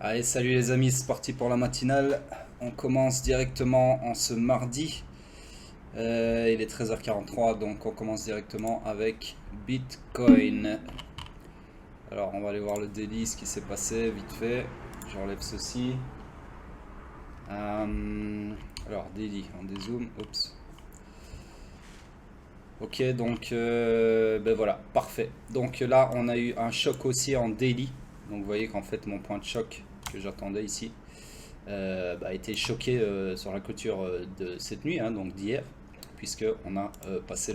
Allez, salut les amis, c'est parti pour la matinale. On commence directement en ce mardi. Il est 13h43, donc on commence directement avec Bitcoin. Alors, on va aller voir le daily, ce qui s'est passé, vite fait. J'enlève ceci. Alors, daily, on dézoome. Oups. Ok, donc, ben voilà, parfait. Donc là, on a eu un choc haussier en daily. Donc, vous voyez qu'en fait, mon point de choc que j'attendais ici a été choqué sur la clôture de cette nuit, hein, donc d'hier, puisque on a passé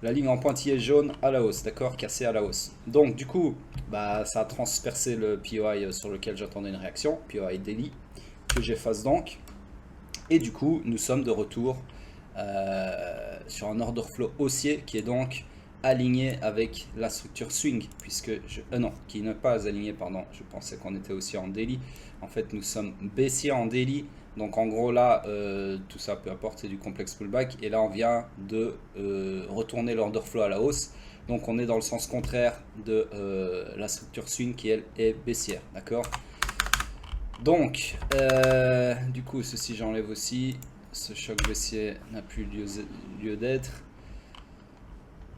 la ligne en pointillé jaune à la hausse, d'accord, cassé à la hausse. Donc du coup, ça a transpercé le POI sur lequel j'attendais une réaction, POI daily, que j'efface donc. Et du coup, nous sommes de retour sur un order flow haussier qui est donc aligné avec la structure swing, puisque non, qui n'est pas aligné, pardon, je pensais qu'on était aussi en daily. En fait, nous sommes baissiers en daily. Donc en gros là, tout ça, peu importe, c'est du complexe pullback. Et là, on vient de retourner l'order flow à la hausse. Donc on est dans le sens contraire de la structure swing qui, elle, est baissière. D'accord. Donc, du coup, ceci j'enlève aussi. Ce choc baissier n'a plus lieu d'être.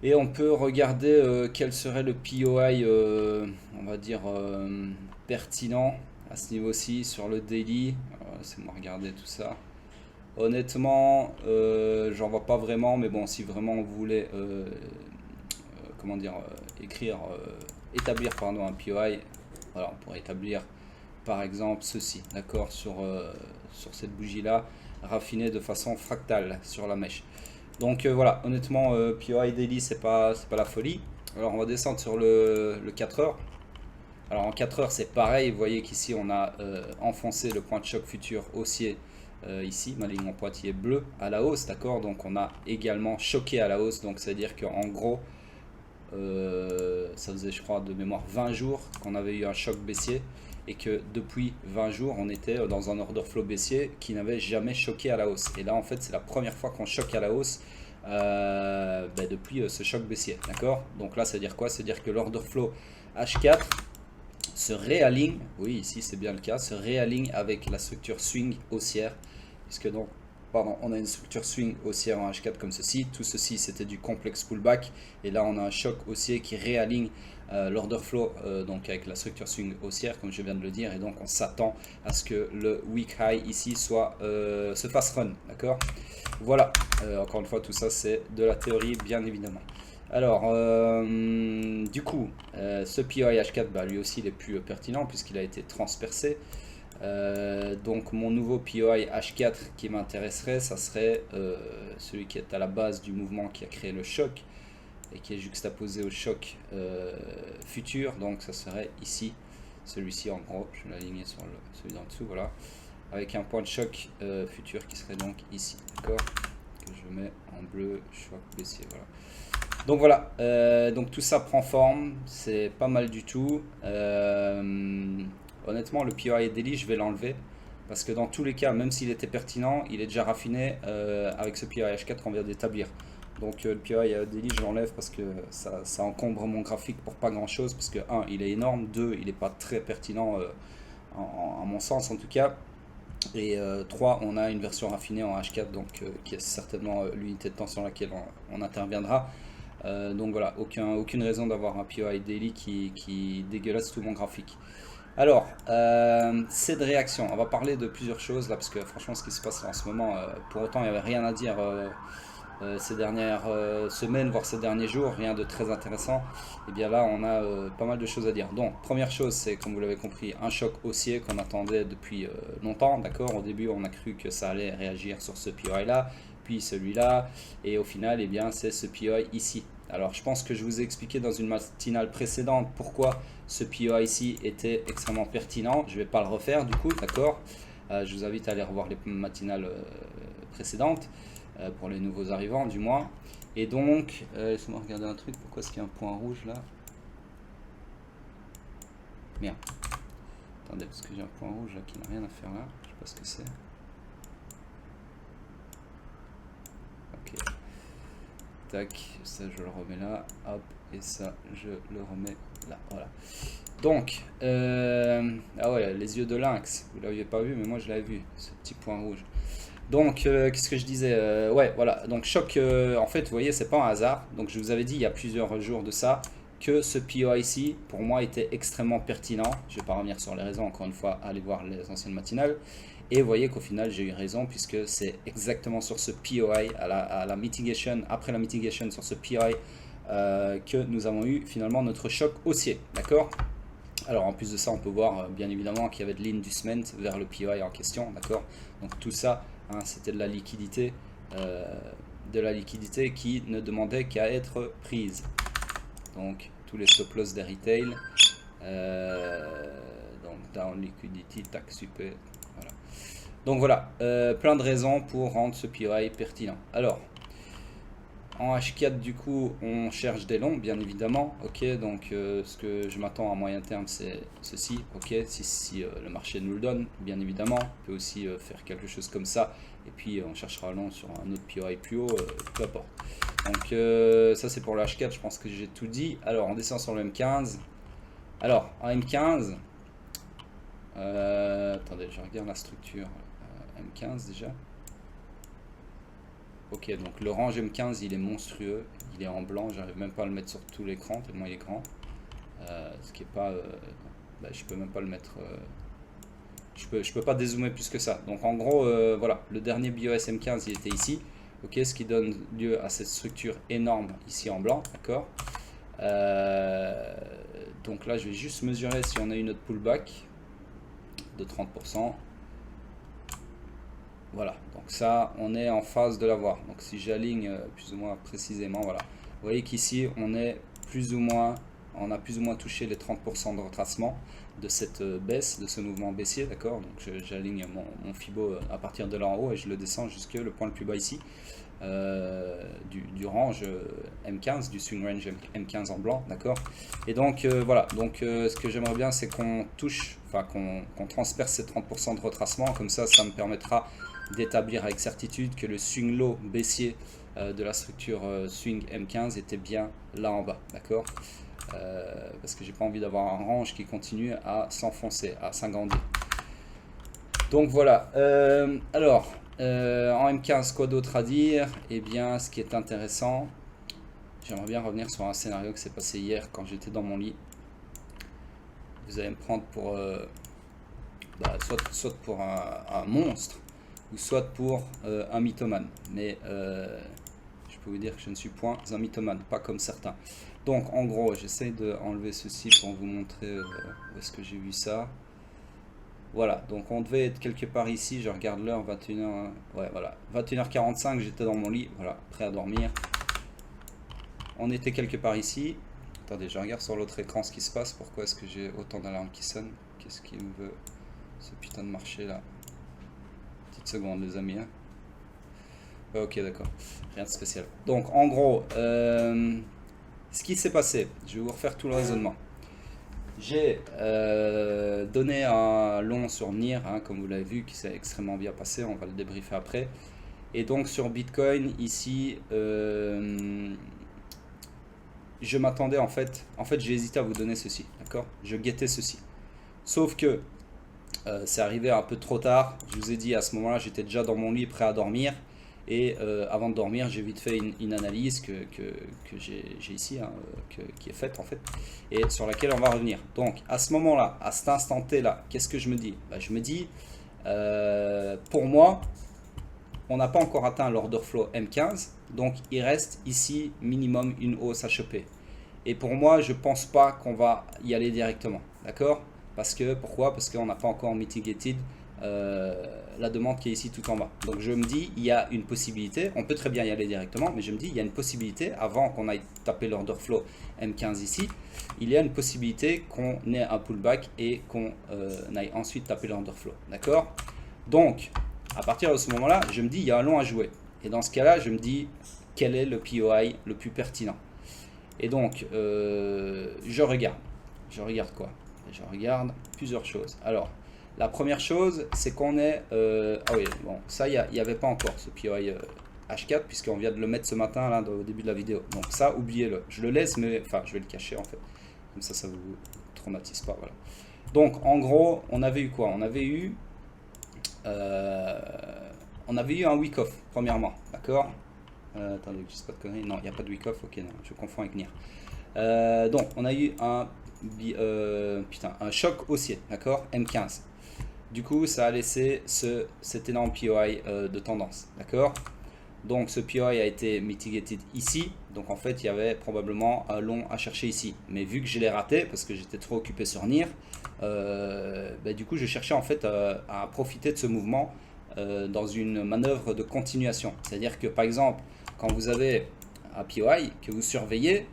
Et on peut regarder quel serait le POI, on va dire, pertinent à ce niveau-ci sur le daily. Laissez-moi regarder tout ça. Honnêtement, j'en vois pas vraiment, mais bon, si vraiment vous voulez, comment dire, établir pardon, un POI, voilà, on pourrait établir par exemple ceci, d'accord, sur cette bougie là, raffinée de façon fractale sur la mèche. Donc voilà, honnêtement, POI daily c'est pas la folie. Alors on va descendre sur le 4 heures. Alors en 4 heures c'est pareil, vous voyez qu'ici on a enfoncé le point de choc futur haussier ici, ma ligne en pointillé bleu à la hausse, d'accord. Donc on a également choqué à la hausse, donc c'est à dire qu'en gros ça faisait je crois de mémoire 20 jours qu'on avait eu un choc baissier et que depuis 20 jours on était dans un order flow baissier qui n'avait jamais choqué à la hausse. Et là en fait c'est la première fois qu'on choque à la hausse depuis ce choc baissier, d'accord. Donc là ça veut dire quoi? Ça veut dire que l'order flow H4 se réaligne, oui ici c'est bien le cas, se réaligne avec la structure swing haussière, puisque donc pardon, on a une structure swing haussière en H4 comme ceci. Tout ceci c'était du complexe pullback, et là on a un choc haussier qui réaligne l'order flow donc avec la structure swing haussière comme je viens de le dire, et donc on s'attend à ce que le week high ici se fasse run, d'accord. Voilà, encore une fois tout ça c'est de la théorie bien évidemment. Alors, du coup, ce POI H4, lui aussi, il est plus pertinent puisqu'il a été transpercé. Donc, mon nouveau POI H4 qui m'intéresserait, ça serait celui qui est à la base du mouvement qui a créé le choc et qui est juxtaposé au choc futur. Donc, ça serait ici, celui-ci en gros. Je vais l'aligner sur celui d'en dessous, voilà. Avec un point de choc futur qui serait donc ici, d'accord, que je mets en bleu, choc baissier, voilà. Donc voilà, donc tout ça prend forme, c'est pas mal du tout. Honnêtement, le POI daily, je vais l'enlever parce que dans tous les cas, même s'il était pertinent, il est déjà raffiné avec ce POI H4 qu'on vient d'établir. Donc le POI daily, je l'enlève parce que ça encombre mon graphique pour pas grand chose. Parce que 1, il est énorme, 2, il n'est pas très pertinent à mon sens en tout cas. Et 3, on a une version raffinée en H4, donc qui est certainement l'unité de temps sur laquelle on interviendra. Donc voilà, aucune raison d'avoir un POI daily qui dégueulasse tout mon graphique. Alors, c'est de réaction. On va parler de plusieurs choses là, parce que franchement, ce qui se passe là, en ce moment, pour autant, il n'y avait rien à dire ces dernières semaines, voire ces derniers jours, rien de très intéressant. Et bien là, on a pas mal de choses à dire. Donc, première chose, c'est, comme vous l'avez compris, un choc haussier qu'on attendait depuis longtemps, d'accord. Au début, on a cru que ça allait réagir sur ce POI là, puis celui-là, et au final, eh bien, c'est ce POI ici. Alors, je pense que je vous ai expliqué dans une matinale précédente pourquoi ce POI ici était extrêmement pertinent. Je ne vais pas le refaire du coup, d'accord. Je vous invite à aller revoir les matinales précédentes, pour les nouveaux arrivants du moins. Et donc, laissez-moi regarder un truc, pourquoi est-ce qu'il y a un point rouge là? Merde. Attendez, parce que j'ai un point rouge là qui n'a rien à faire là, je sais pas ce que c'est. Ok. tac, ça je le remets là, hop, et ça je le remets là, voilà. Donc, ah ouais, les yeux de lynx, vous l'aviez pas vu, mais moi je l'avais vu, ce petit point rouge. Donc, qu'est-ce que je disais, ouais, voilà, donc choc, en fait, vous voyez, c'est pas un hasard. Donc, je vous avais dit il y a plusieurs jours de ça que ce PO ici, pour moi, était extrêmement pertinent. Je vais pas revenir sur les raisons, encore une fois, allez voir les anciennes matinales. Et vous voyez qu'au final, j'ai eu raison, puisque c'est exactement sur ce POI, à la mitigation, après la mitigation sur ce POI, que nous avons eu finalement notre choc haussier, d'accord? Alors en plus de ça, on peut voir bien évidemment qu'il y avait de l'inducement vers le POI en question, d'accord? Donc tout ça, hein, c'était de la liquidité qui ne demandait qu'à être prise. Donc tous les stop loss des retail, donc down liquidity, tax super, voilà. Donc voilà, plein de raisons pour rendre ce POI pertinent. Alors, en H4 du coup on cherche des longs bien évidemment, ok, donc ce que je m'attends à moyen terme c'est ceci, ok, si le marché nous le donne bien évidemment, on peut aussi faire quelque chose comme ça, et puis on cherchera long sur un autre POI plus haut, peu importe. Donc ça c'est pour le H4, je pense que j'ai tout dit. Alors on descend sur le M15, alors en M15, attendez je regarde la structure, M15 déjà. Ok, donc le range M15 il est monstrueux, il est en blanc, j'arrive même pas à le mettre sur tout l'écran tellement il est grand. Ce qui est pas, bah, je peux même pas le mettre, je peux pas dézoomer plus que ça. Donc en gros, voilà, le dernier BIOS M15 il était ici, ok, ce qui donne lieu à cette structure énorme ici en blanc, d'accord. Donc là je vais juste mesurer si on a une autre pullback de 30%. Voilà, donc ça, on est en phase de l'avoir. Donc si j'aligne plus ou moins précisément, voilà. Vous voyez qu'ici, on est plus ou moins, on a plus ou moins touché les 30% de retracement de cette baisse, de ce mouvement baissier, d'accord. Donc j'aligne mon Fibo à partir de là en haut et je le descends jusque le point le plus bas ici. Du range M15, du swing range M15 en blanc, d'accord. Et donc voilà, donc ce que j'aimerais bien c'est qu'on touche, enfin qu'on transperce ces 30% de retracement, comme ça me permettra d'établir avec certitude que le swing low baissier de la structure swing M15 était bien là en bas, d'accord. Parce que j'ai pas envie d'avoir un range qui continue à s'enfoncer, à s'agrandir. Donc voilà, alors en M15 quoi d'autre à dire? Eh bien ce qui est intéressant, j'aimerais bien revenir sur un scénario qui s'est passé hier quand j'étais dans mon lit. Vous allez me prendre pour soit pour un monstre ou soit pour un mythomane, mais je peux vous dire que je ne suis point un mythomane, pas comme certains. Donc en gros j'essaie de enlever ceci pour vous montrer où est-ce que j'ai vu ça. Voilà, donc on devait être quelque part ici, je regarde l'heure, 21h, ouais voilà, 21h45, j'étais dans mon lit, voilà, prêt à dormir. On était quelque part ici. Attendez, je regarde sur l'autre écran ce qui se passe, pourquoi est-ce que j'ai autant d'alarmes qui sonnent? Qu'est-ce qui me veut ce putain de marché là? Petite seconde les amis, hein. Ok d'accord, rien de spécial. Donc en gros, ce qui s'est passé, je vais vous refaire tout le raisonnement. J'ai donné un long sur NIR, hein, comme vous l'avez vu, qui s'est extrêmement bien passé, on va le débriefer après. Et donc sur Bitcoin, ici, je m'attendais en fait j'ai hésité à vous donner ceci, d'accord. Je guettais ceci. Sauf que c'est arrivé un peu trop tard, je vous ai dit à ce moment-là, j'étais déjà dans mon lit prêt à dormir. Et avant de dormir, j'ai vite fait une analyse que j'ai ici, hein, qui est faite en fait, et sur laquelle on va revenir. Donc à ce moment-là, à cet instant T là, qu'est-ce que je me dis? Je me dis, pour moi, on n'a pas encore atteint l'order flow M15, donc il reste ici minimum une hausse à choper. Et pour moi, je pense pas qu'on va y aller directement, d'accord? Parce que, pourquoi? Parce qu'on n'a pas encore mitigated la demande qui est ici tout en bas. Donc je me dis, il y a une possibilité, on peut très bien y aller directement, mais je me dis, il y a une possibilité, avant qu'on aille taper l'order flow M15 ici, il y a une possibilité qu'on ait un pullback et qu'on aille ensuite taper l'order flow, d'accord? Donc, à partir de ce moment-là, je me dis, il y a un long à jouer. Et dans ce cas-là, je me dis, quel est le POI le plus pertinent? Et donc, je regarde quoi? Je regarde plusieurs choses. Alors, la première chose, c'est qu'on est... ah oui, bon, ça, il n'y avait pas encore ce POI H4 puisqu'on vient de le mettre ce matin là au début de la vidéo. Donc ça, oubliez-le. Je le laisse, mais enfin, je vais le cacher en fait. Comme ça vous traumatise pas. Voilà. Donc en gros, on avait eu quoi? On avait eu un week-off premièrement, d'accord. Attendez, je sais pas de conneries. Non, il n'y a pas de week-off. Ok, non, je confonds avec Nier. Donc on a eu un choc haussier, d'accord, M15. Du coup, ça a laissé cet énorme POI de tendance, d'accord. Donc ce POI a été mitigated ici, donc en fait il y avait probablement un long à chercher ici, mais vu que je l'ai raté parce que j'étais trop occupé sur Nier, du coup je cherchais en fait à profiter de ce mouvement dans une manœuvre de continuation. C'est-à-dire que par exemple quand vous avez un POI que vous surveillez,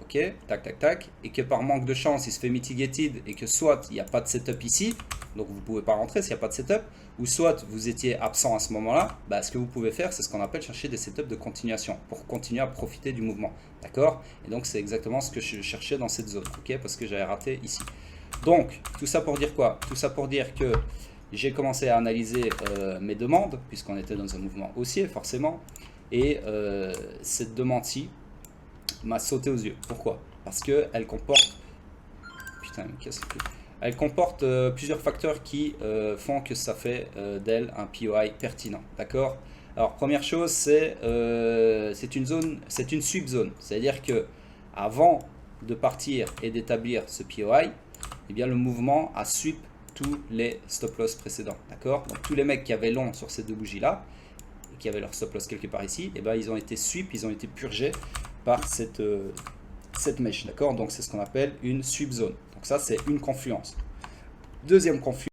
ok, tac tac tac, et que par manque de chance il se fait mitigated et que soit il n'y a pas de setup ici, donc vous ne pouvez pas rentrer s'il n'y a pas de setup, ou soit vous étiez absent à ce moment-là, ce que vous pouvez faire, c'est ce qu'on appelle chercher des setups de continuation pour continuer à profiter du mouvement, d'accord. Et donc c'est exactement ce que je cherchais dans cette zone, ok, parce que j'avais raté ici. Donc tout ça pour dire quoi? Tout ça pour dire que j'ai commencé à analyser mes demandes, puisqu'on était dans un mouvement haussier forcément, et cette demande-ci m'a sauté aux yeux. Pourquoi? Parce qu'elle comporte... Putain, elle me casse le cul. Elle comporte plusieurs facteurs qui font que ça fait d'elle un POI pertinent. D'accord? Alors, première chose, c'est une sweep zone. C'est-à-dire que avant de partir et d'établir ce POI, eh bien, le mouvement a sweep tous les stop loss précédents. D'accord? Donc, tous les mecs qui avaient long sur ces deux bougies-là, et qui avaient leur stop loss quelque part ici, eh bien, ils ont été sweep, ils ont été purgés par cette mèche, d'accord. Donc c'est ce qu'on appelle une sweep zone. Donc ça c'est une confluence. Deuxième confluence.